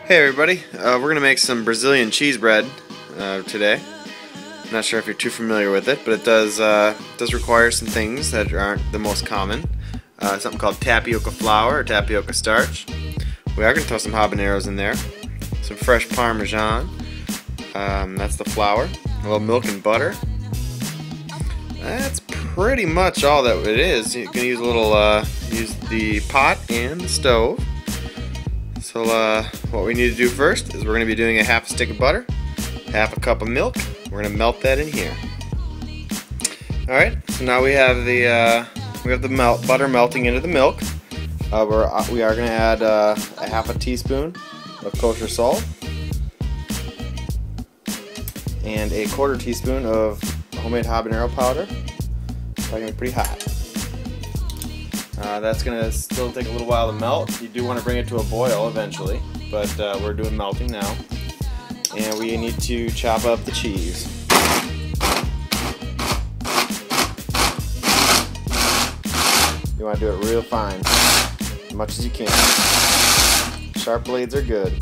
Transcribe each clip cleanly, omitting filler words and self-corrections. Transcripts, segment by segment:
Hey everybody, we're going to make some Brazilian cheese bread today. I'm not sure if you're too familiar with it, but it does require some things that aren't the most common. Something called tapioca flour or tapioca starch. We are going to throw some habaneros in there, some fresh Parmesan, that's the flour, a little milk and butter. That's pretty much all that it is. You can use use the pot and the stove. So what we need to do first is we're going to be doing a half a stick of butter, half a cup of milk. We're going to melt that in here. Alright, so now we have the butter melting into the milk. We are going to add a half a teaspoon of kosher salt and a quarter teaspoon of homemade habanero powder. It's going to be pretty hot. That's going to still take a little while to melt. You do want to bring it to a boil eventually, but we're doing melting now. And we need to chop up the cheese. You want to do it real fine, as much as you can. Sharp blades are good.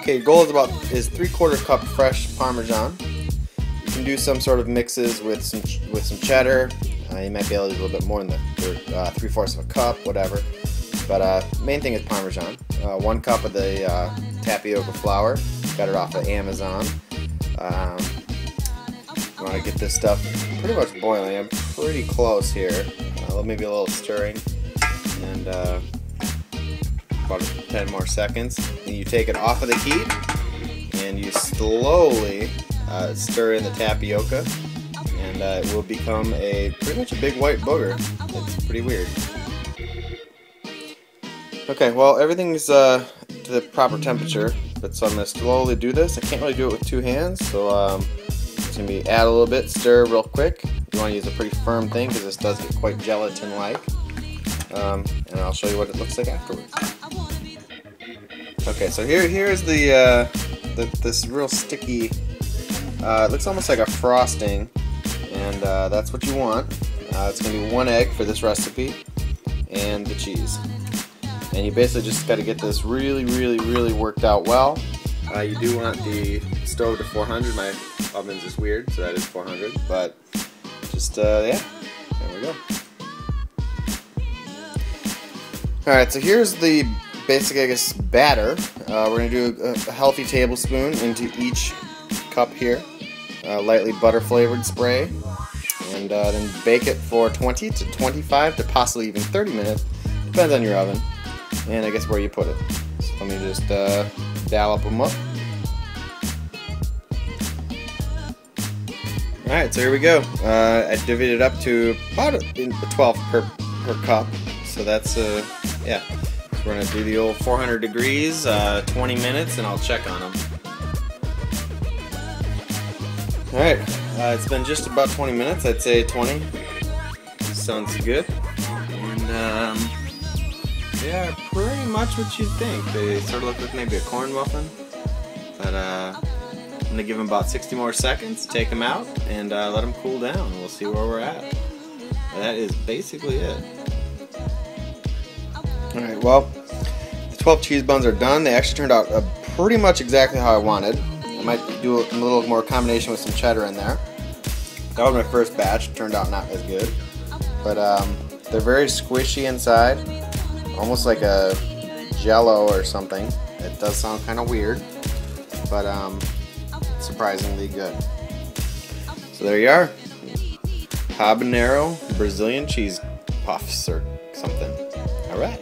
Okay, your goal is 3/4 cup fresh Parmesan. You can do some sort of mixes with some cheddar. You might be able to do a little bit more than 3/4 of a cup, whatever. But main thing is Parmesan. 1 cup of the tapioca flour. Got it off of Amazon. You want to get this stuff pretty much boiling. I'm pretty close here. Maybe a little stirring, and about 10 more seconds. Then you take it off of the heat, and you slowly stir in the tapioca, and it will become pretty much a big white booger. It's pretty weird. Okay, well, everything's to the proper temperature, but so I'm going to slowly do this. I can't really do it with 2 hands, so it's going to be add a little bit, stir real quick. You want to use a pretty firm thing because this does get quite gelatin-like, and I'll show you what it looks like afterwards. Okay, so here's this real sticky. It looks almost like a frosting, and that's what you want. It's going to be 1 egg for this recipe, and the cheese. And you basically just got to get this really worked out well. You do want the stove to 400. My oven's just weird, so that is 400. But just yeah, there we go. All right, so here's the basic, I guess, batter. We're gonna do a healthy tablespoon into each cup here. Lightly butter flavored spray, and then bake it for 20 to 25 to possibly even 30 minutes. Depends on your oven and I guess where you put it. So let me just dollop them up. Alright, so here we go. I divvied it up to about 12 per cup. So that's yeah. So we're gonna do the old 400 degrees, 20 minutes, and I'll check on them. Alright, it's been just about 20 minutes, I'd say 20. Sounds good. And yeah, pretty much what you'd think. They sort of look like maybe a corn muffin. But I'm going to give them about 60 more seconds, take them out, and let them cool down, and we'll see where we're at. And that is basically it. Alright, well, the 12 cheese buns are done. They actually turned out pretty much exactly how I wanted. I might do a little more combination with some cheddar in there. That was my first batch. It turned out not as good. But they're very squishy inside. Almost like a jello or something. It does sound kind of weird. But surprisingly good. So there you are. Habanero Brazilian cheese puffs or something. Alright.